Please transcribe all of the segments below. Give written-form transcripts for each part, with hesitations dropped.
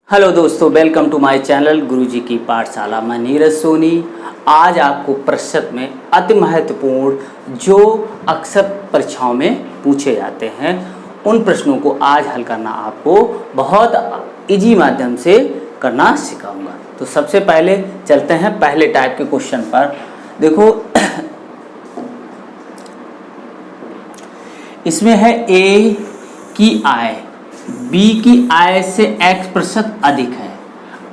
Hello दोस्तों, welcome to my channel गुरुजी की पाठशाला। मैं नीरज सोनी आज आपको प्रतिशत में अति महत्वपूर्ण जो अक्सर परीक्षाओं में पूछे जाते हैं उन प्रश्नों को आज हल करना आपको बहुत इजी माध्यम से करना सिखाऊंगा। तो सबसे पहले चलते हैं पहले टाइप के क्वेश्चन पर। देखो इसमें है ए की आय बी की आय से x प्रतिशत अधिक है।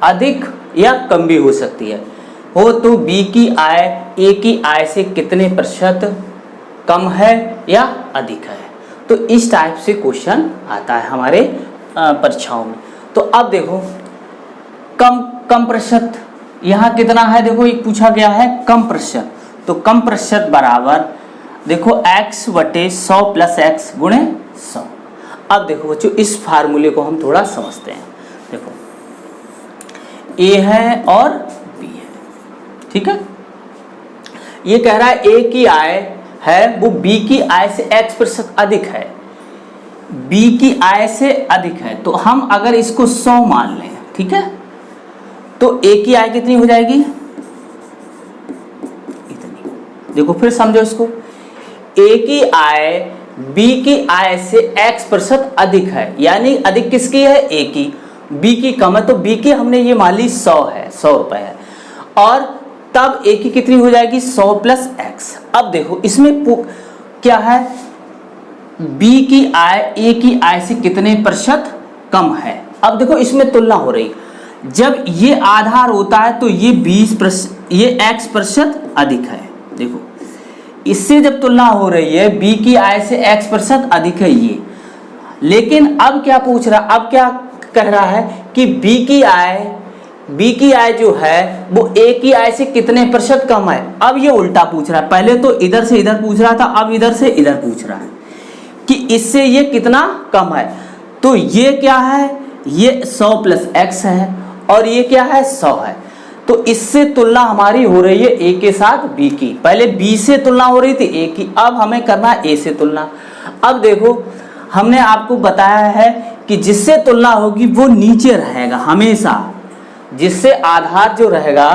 अधिक या कम भी हो सकती है हो तो बी की आय ए की आय से कितने प्रतिशत कम है या अधिक है। तो इस टाइप से क्वेश्चन आता है हमारे परीक्षाओं में। तो अब देखो कम प्रतिशत यहाँ कितना है। देखो एक पूछा गया है कम प्रतिशत, तो कम प्रतिशत बराबर देखो x बटे 100 प्लस x गुणे 100। अब देखो बच्चों इस फार्मूले को हम थोड़ा समझते हैं। देखो a है और b है, ठीक है। ये कह रहा है a की आय है वो b की आय से x प्रतिशत अधिक है, b की आय से अधिक है। तो हम अगर इसको 100 मान लें, ठीक है, तो a की आय कितनी हो जाएगी, इतनी। देखो फिर समझो इसको, a की आय b की आय से x प्रतिशत अधिक है, यानी अधिक किसकी है, a की, b की कम है। तो b की हमने ये मान ली 100 है, 100 रुपए है, और तब a की कितनी हो जाएगी 100 प्लस x। अब देखो इसमें क्या है, b की आय a की आय से कितने प्रतिशत कम है। अब देखो इसमें तुलना हो रही, जब ये आधार होता है तो ये 20% ये x प्रतिशत अधिक है। देखो इससे जब तुलना हो रही है b की आय से x प्रतिशत अधिक है ये, लेकिन अब क्या पूछ रहा, अब क्या कह रहा है कि b की आय जो है वो a की आय से कितने प्रतिशत कम है। अब ये उल्टा पूछ रहा है, पहले तो इधर से इधर पूछ रहा था, अब इधर से इधर पूछ रहा है कि इससे ये कितना कम है। तो ये क्या है, ये 100 प्लस x है और ये क्या है 100 है। तो इससे तुलना हमारी हो रही है a के साथ b की। पहले b से तुलना हो रही थी a की, अब हमें करना है a से तुलना। अब देखो हमने आपको बताया है कि जिससे तुलना होगी वो नीचे रहेगा हमेशा, जिससे आधार जो रहेगा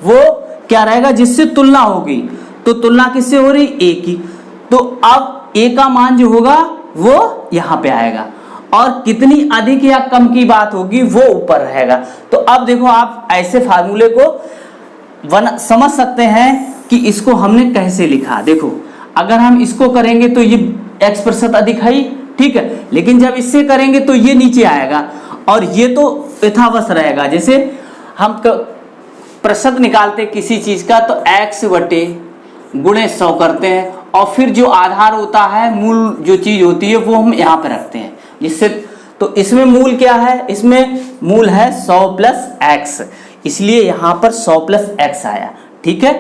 वो क्या रहेगा, जिससे तुलना होगी। तो तुलना किससे हो रही, a की। तो अब a का मान जो होगा वो यहाँ पे आएगा, और कितनी अधिक या कम की बात होगी वो ऊपर रहेगा। तो अब देखो आप ऐसे फार्मूले को समझ सकते हैं कि इसको हमने कैसे लिखा। देखो अगर हम इसको करेंगे तो ये x प्रतिशत अधिक है, ठीक है, लेकिन जब इससे करेंगे तो ये नीचे आएगा और ये तो यथावत रहेगा। जैसे हम प्रतिशत निकालते किसी चीज का तो x बटे गुणे 100 करते हैं, और फिर जो आधार होता है, मूल जो चीज होती है वो हम यहाँ पे रखते हैं, जिससे तो इसमें मूल क्या है, इसमें मूल है 100 प्लस x, इसलिए यहाँ पर 100 प्लस x आया, ठीक है।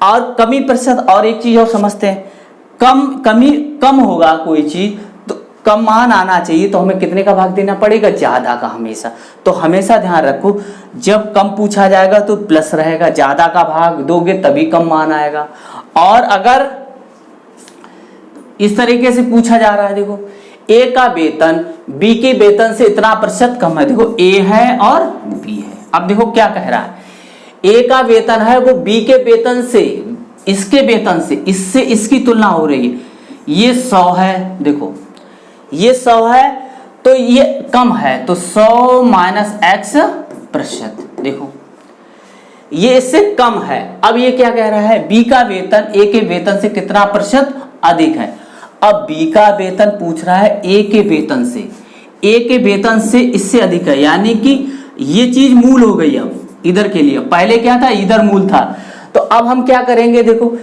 और कमी प्रतिशत, और एक चीज और समझते हैं, कम होगा कोई चीज तो कम मान आना चाहिए, तो हमें कितने का भाग देना पड़ेगा, ज्यादा का हमेशा। तो हमेशा ध्यान रखो जब कम पूछा जाएगा तो प्लस रहेगा, ज्यादा का भाग दोगे तभी कम मान आएगा। और अगर इस तरीके से पूछा जा रहा है, देखो a का वेतन b के वेतन से इतना प्रतिशत कम है। देखो a है और b है। अब देखो क्या कह रहा है, a का वेतन है वो b के वेतन से, इसके वेतन से, इससे इसकी तुलना हो रही है। ये 100 है, देखो ये 100 है तो ये कम है, तो 100 माइनस x प्रतिशत। देखो ये इससे कम है। अब ये क्या कह रहा है, b का वेतन a के वेतन से कितना प्रतिशत अधिक है। अब b का वेतन पूछ रहा है a के वेतन से, a के वेतन से इससे अधिक है, यानी कि ये चीज मूल हो गई। अब इधर के लिए पहले क्या था, इधर मूल था। तो अब हम क्या करेंगे, देखो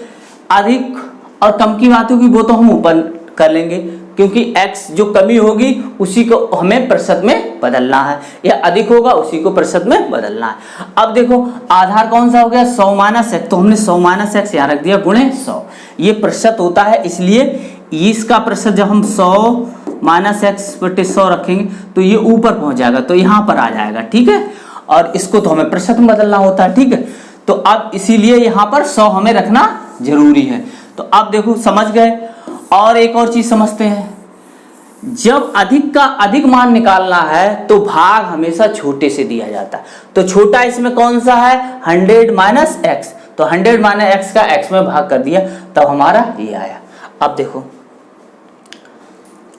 अधिक और कम की बात होगी वो तो हम ऊपर कर लेंगे, क्योंकि x जो कमी होगी उसी को हमें प्रतिशत में बदलना है, या अधिक होगा उसी को प्रतिशत में बदलना है। अब देखो आधार कौन सा हो गया, 100 माइनस x, तो हमने 100 माइनस x यहाँ रख दिया गुणे 100। ये प्रतिशत होता है, इसलिए इसका प्रतिशत जब हम 100 माइनस x बटे 100 रखेंगे तो ये ऊपर पहुंच जाएगा, तो यहाँ पर आ जाएगा, ठीक है। और इसको तो हमें प्रतिशत में बदलना होता है, ठीक है। तो अब इसीलिए यहाँ पर 100 हमें रखना जरूरी है। तो अब देखो समझ गए। और एक और चीज समझते हैं, जब अधिक का अधिक मान निकालना है तो भाग हमेशा छोटे से दिया जाता है। तो छोटा इसमें कौन सा है, 100 माइनस एक्स। तो 100 माइनस एक्स का एक्स में भाग कर दिया, तब हमारा ये आया। अब देखो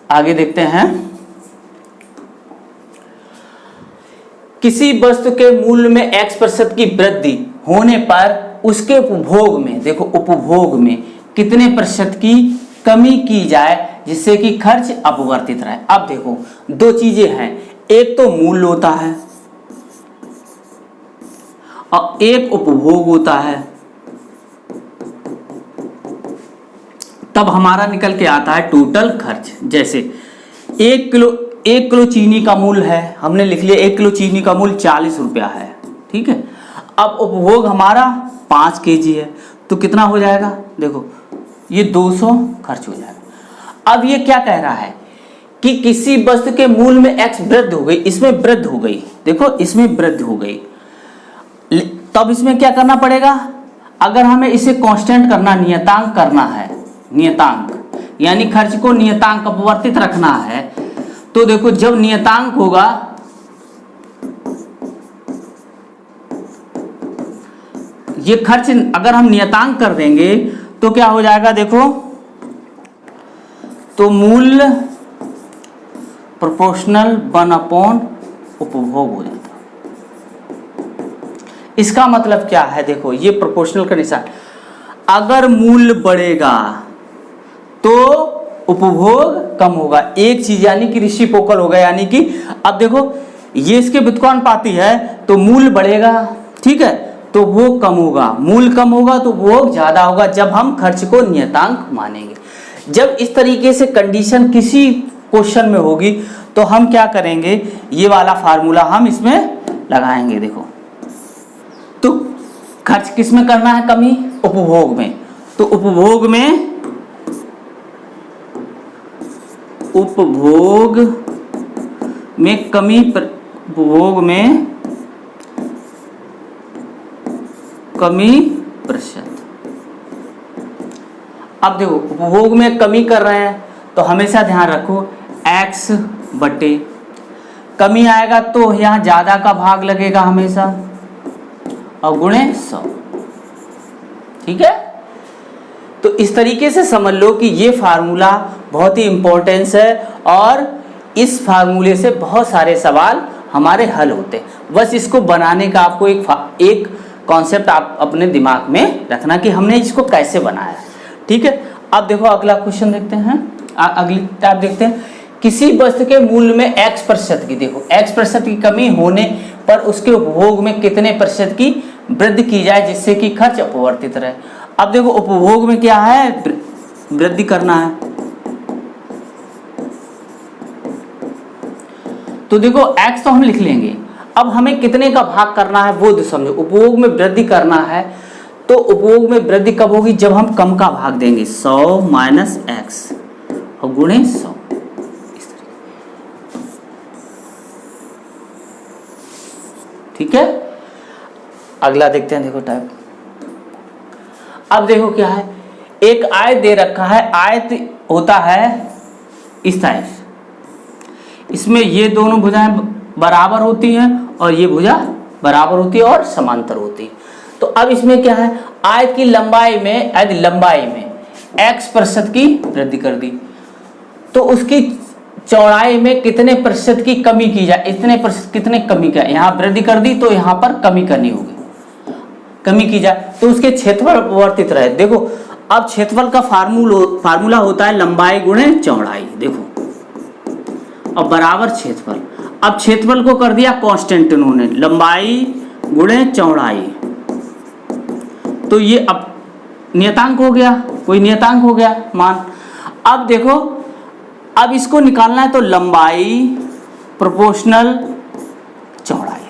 आगे देखते हैं। किसी वस्तु के मूल्य में x% की वृद्धि होने पर उसके उपभोग में, देखो उपभोग में कितने प्रतिशत की कमी की जाए जिससे कि खर्च अपवर्तित रहे। अब देखो दो चीजें हैं, एक तो मूल्य होता है और एक उपभोग होता है। तब हमारा निकल के आता है टोटल खर्च। जैसे 1 किलो चीनी का मूल्य है, हमने लिख लिया 1 किलो चीनी का मूल्य 40 रुपया है, ठीक है। अब उपभोग हमारा 5 kg है, तो कितना हो जाएगा, देखो ये 200 खर्च हो जाएगा। अब ये क्या कह रहा है कि किसी वस्तु के मूल्य में x वृद्धि हो गई, इसमें वृद्धि हो गई, देखो इसमें वृद्धि हो गई, तब इसमें क्या करना पड़ेगा, अगर हमें इसे कांस्टेंट करना, नियतांक करना है, नियतांक यानी खर्च को नियतांक अपवर्तित रखना है, तो देखो जब नियतांक होगा ये खर्च, अगर हम नियतांक कर देंगे तो क्या हो जाएगा, देखो तो मूल्य प्रोपोर्शनल 1/, उपभोग हो जाता। इसका मतलब क्या है, देखो ये प्रोपोर्शनल का निशान, अगर मूल्य बढ़ेगा तो उपभोग कम होगा। एक चीज यानी कि रेसिप्रोकल होगा, यानी कि अब देखो ये इसके व्युत्क्रमानुपाती है तो मूल्य बढ़ेगा, ठीक है, तो वो कम होगा, मूल्य कम होगा तो उपभोग ज्यादा होगा जब हम खर्च को नियतांक मानेंगे। जब इस तरीके से कंडीशन किसी क्वेश्चन में होगी तो हम क्या करेंगे, ये वाला फार्मूला हम इसमें लगाएंगे। देखो तो खर्च किस में करना है कमी, उपभोग में, तो उपभोग में कमी, उपभोग में कमी प्रतिशत। अब देखो उपभोग में कमी कर रहे हैं तो हमेशा ध्यान रखो x बटे कमी आएगा तो यहाँ ज्यादा का भाग लगेगा हमेशा और गुणे 100, ठीक है। तो इस तरीके से समझ लो कि ये फार्मूला बहुत ही इंपॉर्टेंस है और इस फार्मूले से बहुत सारे सवाल हमारे हल होते हैं। बस इसको बनाने का आपको एक कॉन्सेप्ट आप अपने दिमाग में रखना कि हमने इसको कैसे बनाया, ठीक है। अब देखो अगला क्वेश्चन देखते हैं, अगली टाइप देखते हैं। किसी वस्तु के मूल्य में x% की, देखो x% की कमी होने पर उसके उपभोग में कितने प्रतिशत की वृद्धि की जाए जिससे कि खर्च अपवर्तित रहे। अब देखो उपभोग में क्या है, वृद्धि करना है, तो देखो x तो हम लिख लेंगे। अब हमें कितने का भाग करना है वो तो समझो, उपभोग में वृद्धि करना है तो उपभोग में वृद्धि कब होगी, जब हम कम का भाग देंगे, 100 माइनस एक्स और गुणे 100। ठीक है, अगला देखते हैं। देखो टाइप, अब देखो क्या है, एक आयत दे रखा है, आयत होता है इस टाइप, इसमें ये दोनों भुजाएं बराबर होती हैं और ये भुजा बराबर होती है और समांतर होती है। तो अब इसमें क्या है, आयत की लंबाई में, यदि लंबाई में x% की वृद्धि कर दी तो उसकी चौड़ाई में कितने प्रतिशत की कमी की जाए, इतने प्रतिशत कितने कमी का, यहाँ वृद्धि कर दी तो यहाँ पर कमी करनी होगी, कमी की जाए तो उसके क्षेत्रफल अपवर्तित रहे। देखो अब क्षेत्रफल का फार्मूला होता है लंबाई गुणे चौड़ाई, देखो अब बराबर क्षेत्रफल। अब क्षेत्रफल को कर दिया कांस्टेंट इन्होंने, लंबाई गुणे चौड़ाई, तो ये अब नियतांक हो गया, कोई नियतांक हो गया मान। अब देखो अब इसको निकालना है तो लंबाई प्रोपोर्शनल चौड़ाई।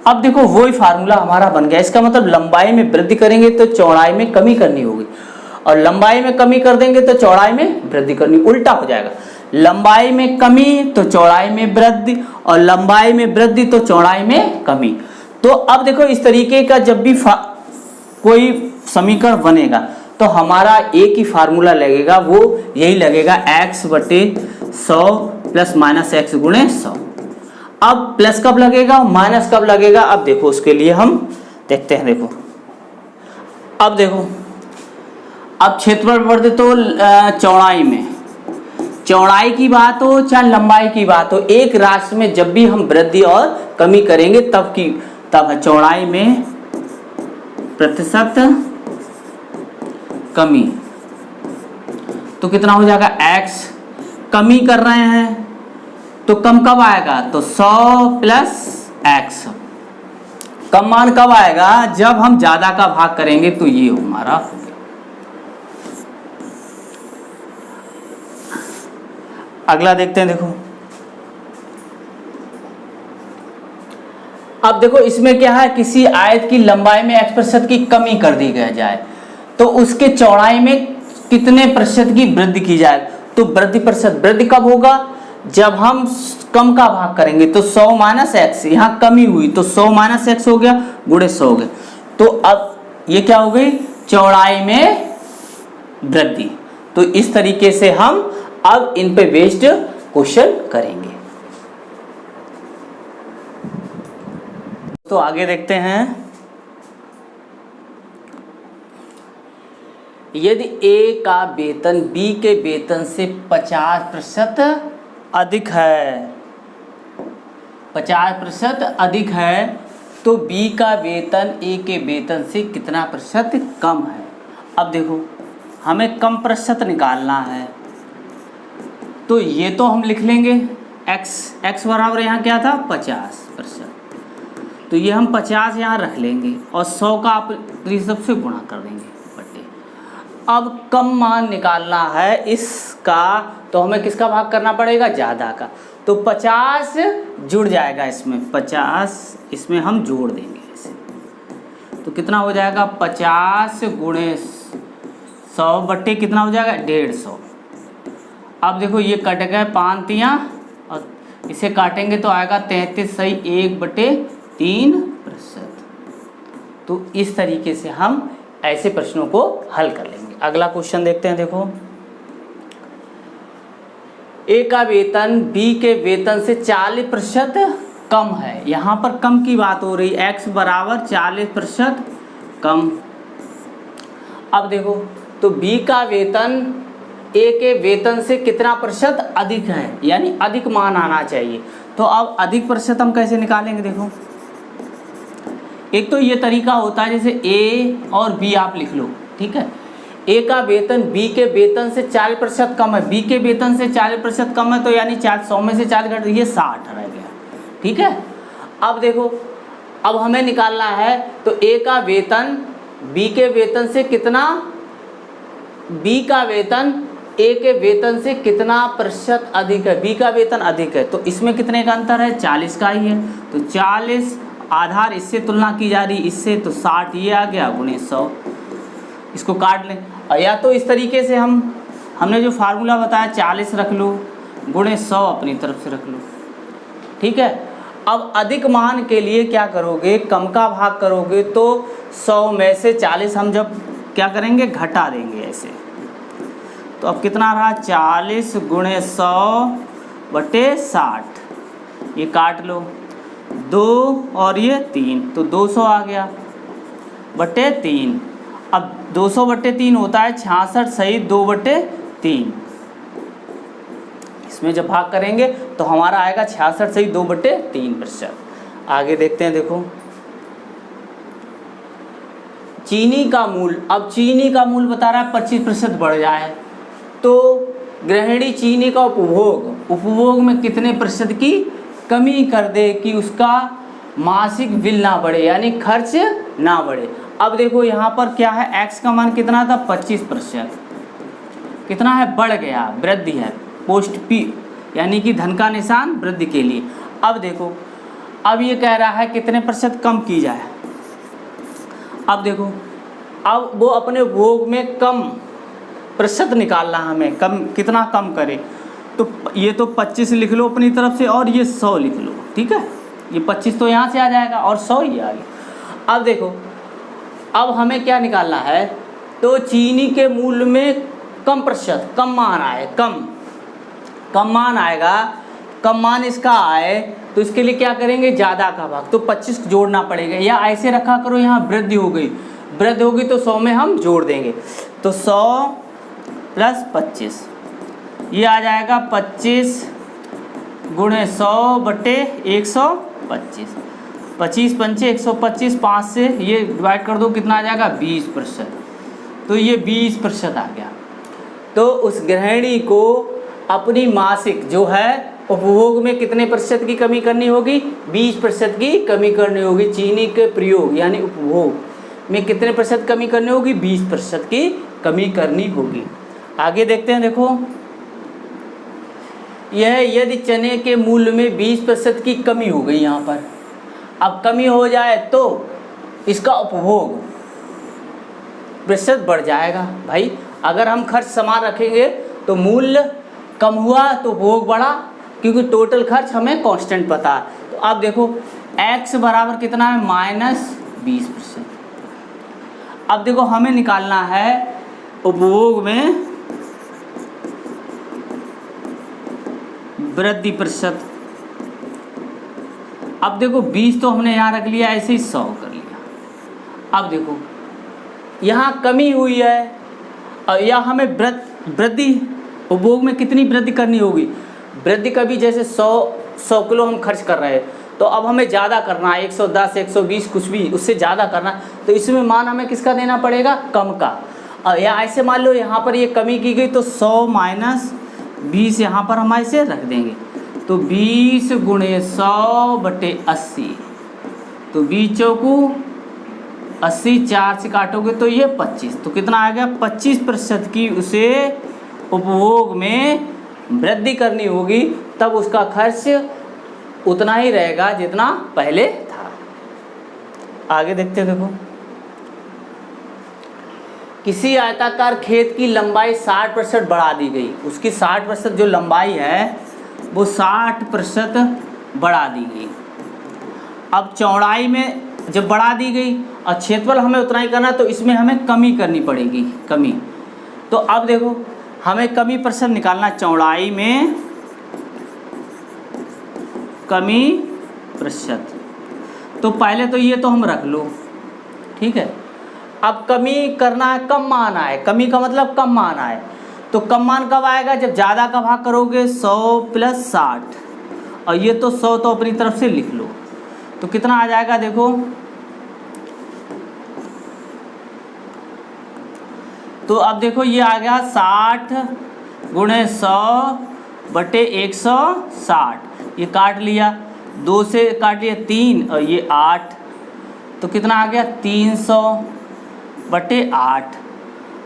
अब देखो वही फार्मूला हमारा बन गया, इसका मतलब लंबाई में वृद्धि करेंगे तो चौड़ाई में कमी करनी होगी और लंबाई में कमी कर देंगे तो चौड़ाई में वृद्धि करनी, उल्टा हो जाएगा, लंबाई में कमी तो चौड़ाई में वृद्धि और लंबाई में वृद्धि तो चौड़ाई में कमी। तो अब देखो इस तरीके का जब भी कोई समीकरण बनेगा तो हमारा एक ही फार्मूला लगेगा, वो यही लगेगा x बटे 100 प्लस माइनस एक्स गुणे 100। अब प्लस कब लगेगा, माइनस कब लगेगा, अब देखो उसके लिए हम देखते हैं। देखो अब देखो, अब क्षेत्रफल बढ़ते तो चौड़ाई में, चौड़ाई की बात हो चाहे लंबाई की बात हो, एक राशि में जब भी हम वृद्धि और कमी करेंगे तब है चौड़ाई में प्रतिशत कमी। तो कितना हो जाएगा, x कमी कर रहे हैं तो कम कब आएगा, तो 100 प्लस x। कम मान कब आएगा, जब हम ज्यादा का भाग करेंगे, तो ये हमारा। अगला देखते हैं। देखो अब देखो इसमें क्या है, किसी आयत की लंबाई में x% की कमी कर दी जाए तो उसके चौड़ाई में कितने प्रतिशत की वृद्धि की जाए। तो वृद्धि प्रतिशत, वृद्धि कब होगा, जब हम कम का भाग करेंगे। तो 100 माइनस एक्स, यहाँ कमी हुई तो 100 माइनस एक्स हो गया गुणे 100 हो गया। तो अब ये क्या हो गई, चौड़ाई में वृद्धि। तो इस तरीके से हम अब इन पे बेस्ड क्वेश्चन करेंगे। तो आगे देखते हैं। यदि ए का वेतन बी के वेतन से 50% अधिक है, 50% अधिक है, तो बी का वेतन ए के वेतन से कितना प्रतिशत कम है। अब देखो हमें कम प्रतिशत निकालना है, तो ये तो हम लिख लेंगे x बराबर यहाँ क्या था 50%, तो ये हम 50 यहाँ रख लेंगे और 100 का प्रतिशत से गुणा कर देंगे बटे। अब कम मान निकालना है इसका, तो हमें किसका भाग करना पड़ेगा, ज़्यादा का। तो 50 जुड़ जाएगा इसमें, 50 इसमें हम जोड़ देंगे ऐसे, तो कितना हो जाएगा 50 गुणे 100 बट्टे कितना हो जाएगा 150। अब देखो ये कट गए 5 तियाँ और इसे काटेंगे तो आएगा 33 सही 1/3%। तो इस तरीके से हम ऐसे प्रश्नों को हल कर लेंगे। अगला क्वेश्चन देखते हैं। देखो ए का वेतन बी के वेतन से 40% कम है। यहाँ पर कम की बात हो रही, x बराबर 40% कम। अब देखो तो बी का वेतन ए के वेतन से कितना प्रतिशत अधिक है, यानी अधिक मान आना चाहिए। तो अब अधिक प्रतिशत हम कैसे निकालेंगे, देखो एक तो ये तरीका होता है जैसे ए और बी आप लिख लो, ठीक है। ए का वेतन बी के वेतन से 40% कम है, बी के वेतन से 40% कम है, तो यानी 100 में से 40 घट ये 60 रह गया, ठीक है। अब देखो अब हमें निकालना है, तो ए का वेतन बी के वेतन से कितना, बी का वेतन ए के वेतन से कितना प्रतिशत अधिक है, बी का वेतन अधिक है, तो इसमें कितने का अंतर है 40 का ही है। तो 40 आधार इससे तुलना की जा रही इससे, तो 60 ये आ गया गुणे 100, इसको काट लें। या तो इस तरीके से हमने जो फार्मूला बताया 40 रख लो गुणे 100 अपनी तरफ से रख लो, ठीक है। अब अधिक मान के लिए क्या करोगे, कम का भाग करोगे, तो 100 में से 40 हम जब क्या करेंगे घटा देंगे ऐसे, तो अब कितना रहा 40 गुणे 100 बटे 60, ये काट लो 2 और ये 3, तो 200 आ गया बटे 3। अब 200 बटे 3 होता है 66 सही 2/3, इसमें जब भाग करेंगे तो हमारा आएगा 66 सही 2/3%। आगे देखते हैं। देखो चीनी का मूल्य, अब चीनी का मूल्य बता रहा है 25% बढ़ जाए, तो गृहिणी चीनी का उपभोग में कितने प्रतिशत की कमी कर दे कि उसका मासिक बिल ना बढ़े, यानी खर्च ना बढ़े। अब देखो यहाँ पर क्या है, x का मान कितना था 25%, कितना है बढ़ गया, वृद्धि है, पोस्ट पी यानी कि धन का निशान वृद्धि के लिए। अब देखो अब ये कह रहा है कितने प्रतिशत कम की जाए। अब देखो अब वो अपने उपभोग में कम प्रतिशत निकालना हमें, कम कितना कम करे, तो ये तो 25 लिख लो अपनी तरफ से और ये 100 लिख लो, ठीक है। ये 25 तो यहाँ से आ जाएगा और 100 ये आ गया। अब देखो अब हमें क्या निकालना है, तो चीनी के मूल्य में कम प्रतिशत, कम मान आए, कम कम मान आएगा, कम मान इसका आए तो इसके लिए क्या करेंगे, ज़्यादा का भाग, तो 25 जोड़ना पड़ेगा। या ऐसे रखा करो, यहाँ वृद्धि हो गई, वृद्धि होगी तो 100 में हम जोड़ देंगे, तो 100 प्लस 25 ये आ जाएगा 25 गुणे 100 बटे 125, 25 पंचे 125, 5 से ये डिवाइड कर दो, कितना आ जाएगा 20%, तो ये 20% आ गया। तो उस गृहिणी को अपनी मासिक जो है उपभोग में कितने प्रतिशत की कमी करनी होगी, 20% की कमी करनी होगी। चीनी के प्रयोग यानी उपभोग में कितने प्रतिशत कमी करनी होगी, 20% की कमी करनी होगी। आगे देखते हैं, देखो यह यदि चने के मूल्य में 20% की कमी हो गई, यहाँ पर अब कमी हो जाए तो इसका उपभोग प्रतिशत बढ़ जाएगा। भाई अगर हम खर्च समान रखेंगे तो मूल्य कम हुआ तो उपभोग बढ़ा, क्योंकि टोटल खर्च हमें कांस्टेंट पता है। तो अब देखो x बराबर कितना है, -20%। अब देखो हमें निकालना है उपभोग में वृद्धि प्रतिशत। अब देखो 20 तो हमने यहाँ रख लिया, ऐसे ही 100 कर लिया। अब देखो यहाँ कमी हुई है और या हमें वृद्धि उपभोग में कितनी वृद्धि करनी होगी, वृद्धि कभी जैसे 100 किलो हम खर्च कर रहे हैं तो अब हमें ज़्यादा करना है, 110 120 कुछ भी उससे ज़्यादा करना, तो इसमें मान हमें किसका देना पड़ेगा, कम का। और या ऐसे मान लो यहाँ पर ये कमी की गई तो 100 माइनस 20 यहाँ पर हम ऐसे रख देंगे, तो 20 गुणे 100 बटे 80, तो 20 चौकू 80, 4 से काटोगे तो ये 25, तो कितना आ गया, 25% की उसे उपभोग में वृद्धि करनी होगी, तब उसका खर्च उतना ही रहेगा जितना पहले था। आगे देखते हैं, देखो किसी आयताकार खेत की लंबाई 60% बढ़ा दी गई, उसकी 60% जो लंबाई है वो 60% बढ़ा दी गई। अब चौड़ाई में जब बढ़ा दी गई और क्षेत्रफल हमें उतना ही करना, तो इसमें हमें कमी करनी पड़ेगी, कमी। तो अब देखो हमें कमी प्रतिशत निकालना, चौड़ाई में कमी प्रतिशत। तो पहले तो ये तो हम रख लो, ठीक है। अब कमी करना है, कम मान आए, कमी का मतलब कम मान आए, तो कम मान कब आएगा, जब ज़्यादा का भाग करोगे, 100 प्लस 60, और ये तो 100 तो अपनी तरफ से लिख लो, तो कितना आ जाएगा, देखो तो अब देखो ये आ गया 60 गुणे 100 बटे 160, ये काट लिया, 2 से काट लिया 3 और ये 8, तो कितना आ गया 300 बटे 8।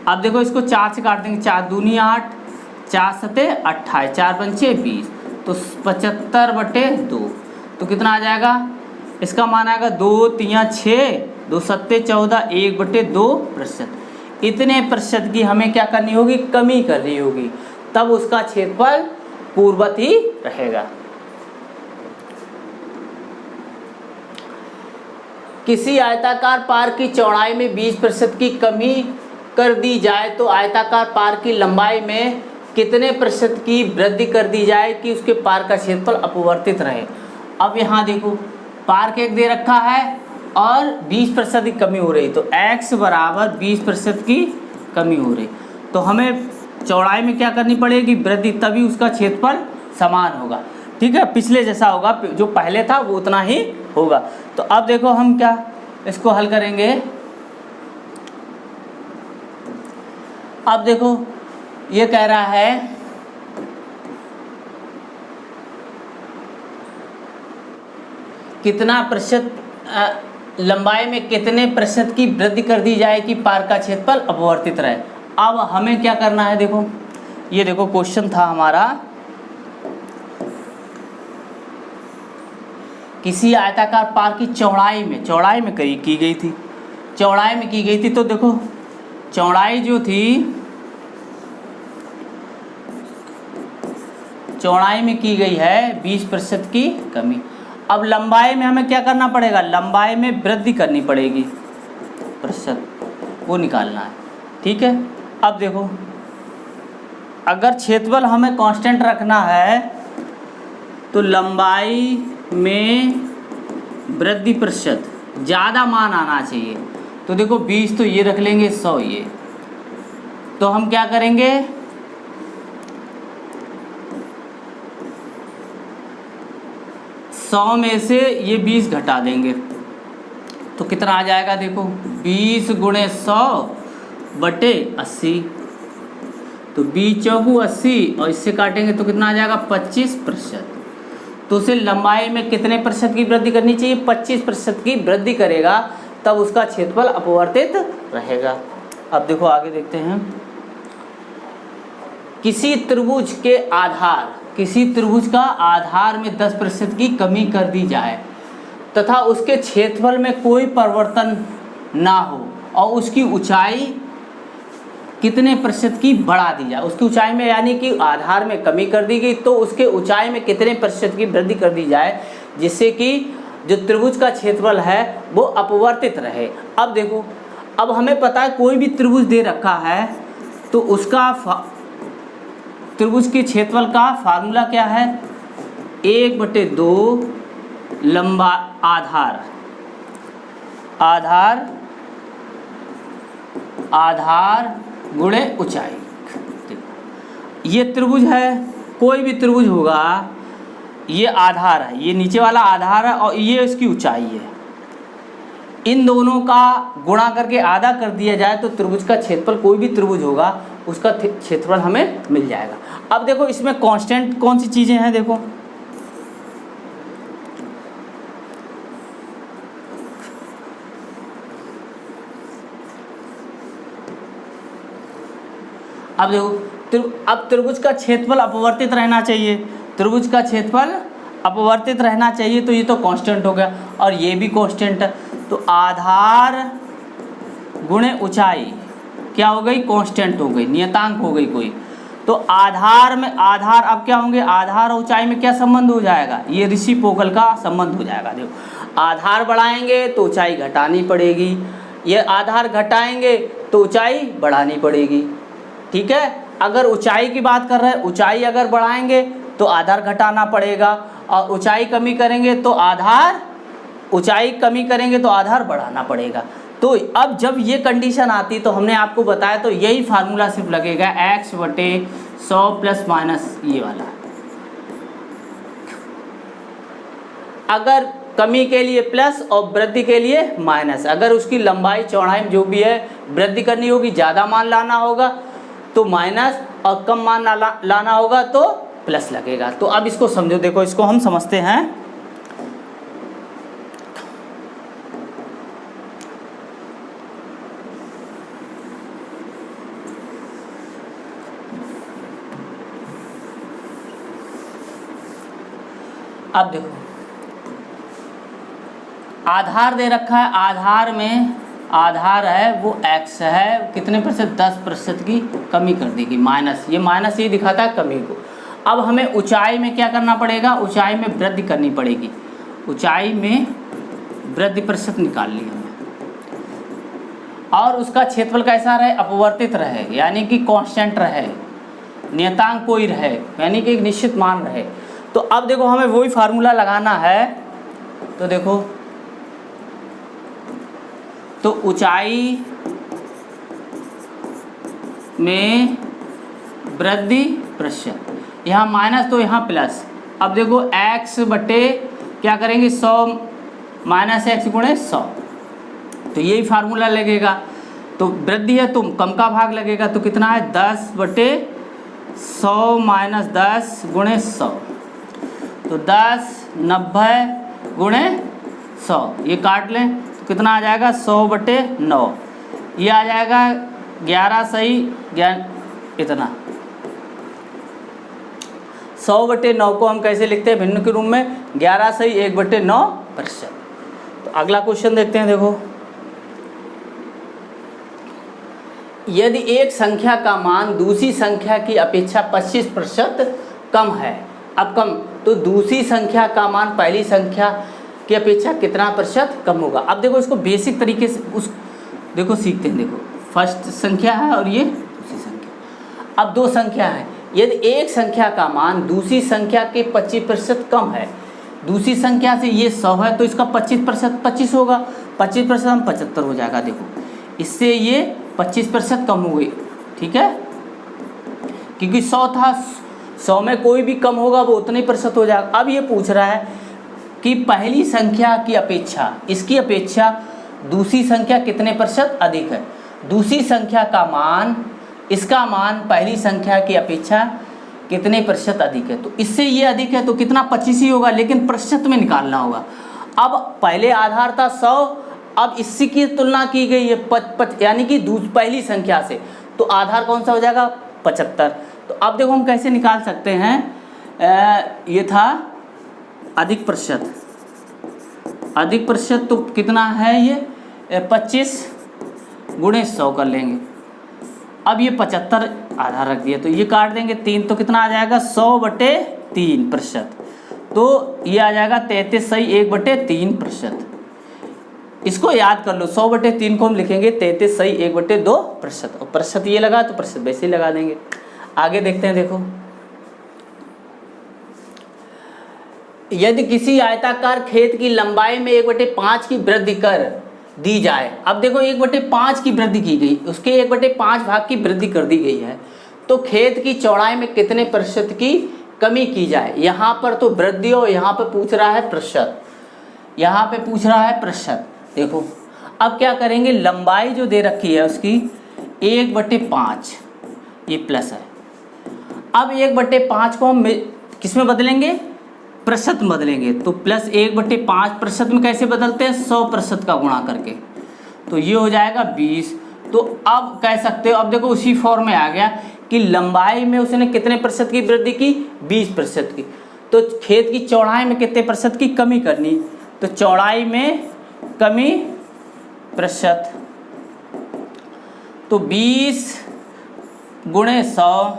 अब देखो इसको 4 से काट देंगे, 4 दूनी 8, 4 सते 28, 4 पंचे 20, तो 75 बटे 2, तो कितना आ जाएगा, इसका मान आएगा 2 3 6, 2 सत्ते 14, 1 बटे 2%। इतने प्रतिशत की हमें क्या करनी होगी, कमी करनी होगी, तब उसका क्षेत्रफल पूर्ववत ही रहेगा। किसी आयताकार पार्क की चौड़ाई में 20% की कमी कर दी जाए तो आयताकार पार्क की लंबाई में कितने प्रतिशत की वृद्धि कर दी जाए कि उसके पार्क का क्षेत्रफल अपवर्तित रहे। अब यहाँ देखो पार्क एक दे रखा है और 20% की कमी हो रही, तो x बराबर 20% की कमी हो रही, तो हमें चौड़ाई में क्या करनी पड़ेगी, वृद्धि, तभी उसका क्षेत्रफल समान होगा, ठीक है। पिछले जैसा होगा, जो पहले था वो उतना ही होगा। तो अब देखो हम क्या इसको हल करेंगे। अब देखो ये कह रहा है कितना प्रतिशत लंबाई में कितने प्रतिशत की वृद्धि कर दी जाए कि पार्क का क्षेत्रफल अपवर्तित रहे। अब हमें क्या करना है, देखो ये देखो क्वेश्चन था हमारा, किसी आयताकार पार्क की चौड़ाई में की गई थी, चौड़ाई में की गई थी, तो देखो चौड़ाई जो थी, चौड़ाई में की गई है 20% की कमी। अब लंबाई में हमें क्या करना पड़ेगा, लंबाई में वृद्धि करनी पड़ेगी, प्रतिशत वो निकालना है, ठीक है। अब देखो अगर क्षेत्रफल हमें कांस्टेंट रखना है तो लंबाई में वृद्धि प्रतिशत ज़्यादा मान आना चाहिए। तो देखो 20 तो ये रख लेंगे, 100 ये, तो हम क्या करेंगे, सौ में से ये 20 घटा देंगे तो कितना आ जाएगा, देखो 20 गुणे 100/80, तो 20 चौगु 80 और इससे काटेंगे तो कितना आ जाएगा 25%। तो उसे लंबाई में कितने प्रतिशत की वृद्धि करनी चाहिए, 25% की वृद्धि करेगा तब उसका क्षेत्रफल अपवर्तित रहेगा। अब देखो आगे देखते हैं, किसी त्रिभुज के आधार, किसी त्रिभुज का आधार में 10% की कमी कर दी जाए तथा उसके क्षेत्रफल में कोई परिवर्तन ना हो और उसकी ऊंचाई कितने प्रतिशत की बढ़ा दी जाए, उसकी ऊंचाई में यानी कि आधार में कमी कर दी गई तो उसके ऊंचाई में कितने प्रतिशत की वृद्धि कर दी जाए जिससे कि जो त्रिभुज का क्षेत्रफल है वो अपवर्तित रहे। अब देखो, अब हमें पता है कोई भी त्रिभुज दे रखा है तो उसका त्रिभुज के क्षेत्रफल का फार्मूला क्या है, 1/2 लंबा आधार गुणे ऊंचाई। ये त्रिभुज है, कोई भी त्रिभुज होगा, ये आधार है, ये नीचे वाला आधार है और ये इसकी ऊंचाई है, इन दोनों का गुणा करके आधा कर दिया जाए तो त्रिभुज का क्षेत्रफल, कोई भी त्रिभुज होगा उसका क्षेत्रफल हमें मिल जाएगा। अब देखो इसमें कांस्टेंट कौन सी चीज़ें हैं, देखो अब देखो, अब त्रिभुज का क्षेत्रफल अपवर्तित रहना चाहिए, त्रिभुज का क्षेत्रफल अपवर्तित रहना चाहिए तो ये तो कांस्टेंट हो गया और ये भी कांस्टेंट है, तो आधार गुणे ऊंचाई क्या हो गई, कांस्टेंट हो गई, नियतांक हो गई कोई। तो आधार में आधार अब क्या होंगे, आधार और ऊंचाई में क्या संबंध हो जाएगा, ये रेसिप्रोकल का संबंध हो जाएगा। देखो आधार बढ़ाएंगे तो ऊंचाई घटानी पड़ेगी, ये आधार घटाएंगे तो ऊंचाई बढ़ानी पड़ेगी, ठीक है। अगर ऊंचाई की बात कर रहे हैं, ऊंचाई अगर बढ़ाएंगे तो आधार घटाना पड़ेगा और ऊंचाई कमी करेंगे तो आधार बढ़ाना पड़ेगा। तो अब जब ये कंडीशन आती तो हमने आपको बताया तो यही फार्मूला सिर्फ लगेगा, x/100 प्लस माइनस ये वाला। अगर कमी के लिए प्लस और वृद्धि के लिए माइनस, अगर उसकी लंबाई चौड़ाई में जो भी है वृद्धि करनी होगी, ज़्यादा मान लाना होगा तो माइनस और कम मान लाना होगा तो प्लस लगेगा। तो अब इसको समझो, देखो इसको हम समझते हैं। अब देखो आधार दे रखा है, आधार में आधार है वो x है, कितने प्रतिशत, 10% की कमी कर देगी, माइनस, ये माइनस ये दिखाता है कमी को। अब हमें ऊंचाई में क्या करना पड़ेगा, ऊंचाई में वृद्धि करनी पड़ेगी, ऊंचाई में वृद्धि प्रतिशत निकाल ली हमें और उसका क्षेत्रफल कैसा रहे, अपवर्तित रहे यानी कि कांस्टेंट रहे, नियतांक कोई रहे यानी कि एक निश्चित मान रहे। तो अब देखो हमें वही फार्मूला लगाना है, तो देखो तो ऊंचाई में वृद्धि प्रतिशत, यहाँ माइनस तो यहाँ प्लस। अब देखो x बटे क्या करेंगे 100 माइनस x गुणे 100, तो यही फार्मूला लगेगा। तो वृद्धि है तो कम का भाग लगेगा, तो कितना है 10/100 माइनस 10 गुणे 100, तो 10 90 गुणे 100, ये काट लें तो कितना आ जाएगा 100/9, ये आ जाएगा 11 सही इतना। 100/9 को हम कैसे लिखते हैं भिन्न के रूप में, 11 सही 1/9%। तो अगला क्वेश्चन देखते हैं। देखो यदि एक संख्या का मान दूसरी संख्या की अपेक्षा 25% कम है, अब कम तो दूसरी संख्या का मान पहली संख्या की अपेक्षा कितना प्रतिशत कम होगा। अब देखो इसको बेसिक तरीके से देखो सीखते हैं। देखो फर्स्ट संख्या है और ये दूसरी संख्या। अब दो संख्या है, यदि एक संख्या का मान दूसरी संख्या के 25% कम है, दूसरी संख्या से ये 100 है तो इसका 25% 25 होगा, 25% हम 75 हो जाएगा। देखो इससे ये 25% कम हो गई, ठीक है, क्योंकि 100 था, 100 में कोई भी कम होगा वो उतने प्रतिशत हो जाएगा। अब ये पूछ रहा है कि पहली संख्या की अपेक्षा, इसकी अपेक्षा दूसरी संख्या कितने प्रतिशत अधिक है। दूसरी संख्या का मान, इसका मान पहली संख्या की अपेक्षा कितने प्रतिशत अधिक है, तो इससे ये अधिक है तो कितना 25 ही होगा, लेकिन प्रतिशत में निकालना होगा। अब पहले आधार था 100, अब इससे की तुलना की गई है यानी कि पहली संख्या से, तो आधार कौन सा हो जाएगा 75। तो अब देखो हम कैसे निकाल सकते हैं, ये था अधिक प्रतिशत, अधिक प्रतिशत तो कितना है ये 25 गुणे 100 कर लेंगे। अब ये 75 आधार रख दिया तो ये काट देंगे 3, तो कितना आ जाएगा 100/3%, तो ये आ जाएगा 33 सही 1/3%। इसको याद कर लो, 100/3 को हम लिखेंगे 33 सही 1/2%, और प्रतिशत ये लगा तो प्रतिशत वैसे ही लगा देंगे। आगे देखते हैं, देखो यदि किसी आयताकार खेत की लंबाई में 1/5 की वृद्धि कर दी जाए, अब देखो 1/5 की वृद्धि की गई, उसके 1/5 भाग की वृद्धि कर दी गई है, तो खेत की चौड़ाई में कितने प्रतिशत की कमी की जाए। यहाँ पर तो वृद्धि और यहाँ पर पूछ रहा है प्रतिशत, यहाँ पे पूछ रहा है प्रतिशत। देखो अब क्या करेंगे, लंबाई जो दे रखी है उसकी 1/5, ये प्लस है। अब 1/5 को हम किस में बदलेंगे, प्रतिशत में बदलेंगे, तो प्लस 1/5 प्रतिशत में कैसे बदलते हैं 100% का गुणा करके, तो ये हो जाएगा 20। तो अब कह सकते हो, अब देखो उसी फॉर्म में आ गया कि लंबाई में उसने कितने प्रतिशत की वृद्धि की 20% की, तो खेत की चौड़ाई में कितने प्रतिशत की कमी करनी, तो चौड़ाई में कमी प्रतिशत, तो 20 गुणे 100।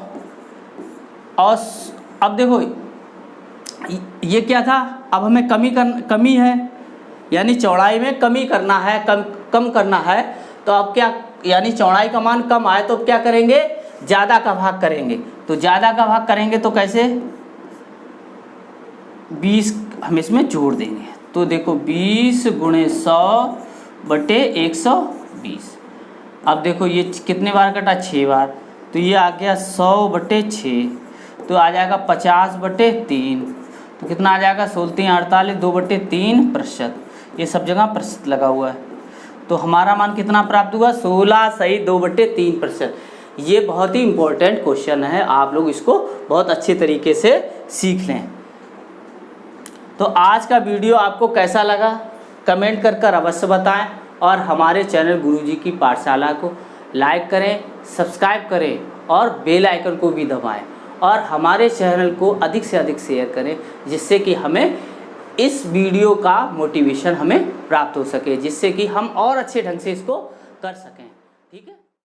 और अब देखो ये क्या था, अब हमें कमी है यानी चौड़ाई में कमी करना है, कम करना है, तो अब क्या, यानी चौड़ाई का मान कम आए तो क्या करेंगे, ज़्यादा का भाग करेंगे। तो ज़्यादा का भाग करेंगे तो कैसे, 20 हम इसमें जोड़ देंगे, तो देखो 20 गुणे 100/120। अब देखो ये कितने बार कटा, 6 बार, तो ये आ गया 100/6, तो आ जाएगा 50/3, तो कितना आ जाएगा 16×3 = 48, 2/3%। ये सब जगह प्रतिशत लगा हुआ है, तो हमारा मान कितना प्राप्त हुआ 16 सही 2/3%। ये बहुत ही इम्पोर्टेंट क्वेश्चन है, आप लोग इसको बहुत अच्छे तरीके से सीख लें। तो आज का वीडियो आपको कैसा लगा कमेंट कर अवश्य बताएं, और हमारे चैनल गुरुजी की पाठशाला को लाइक करें, सब्सक्राइब करें और बेल आइकन को भी दबाएं, और हमारे चैनल को अधिक से अधिक शेयर करें, जिससे कि हमें इस वीडियो का मोटिवेशन हमें प्राप्त हो सके, जिससे कि हम और अच्छे ढंग से इसको कर सकें।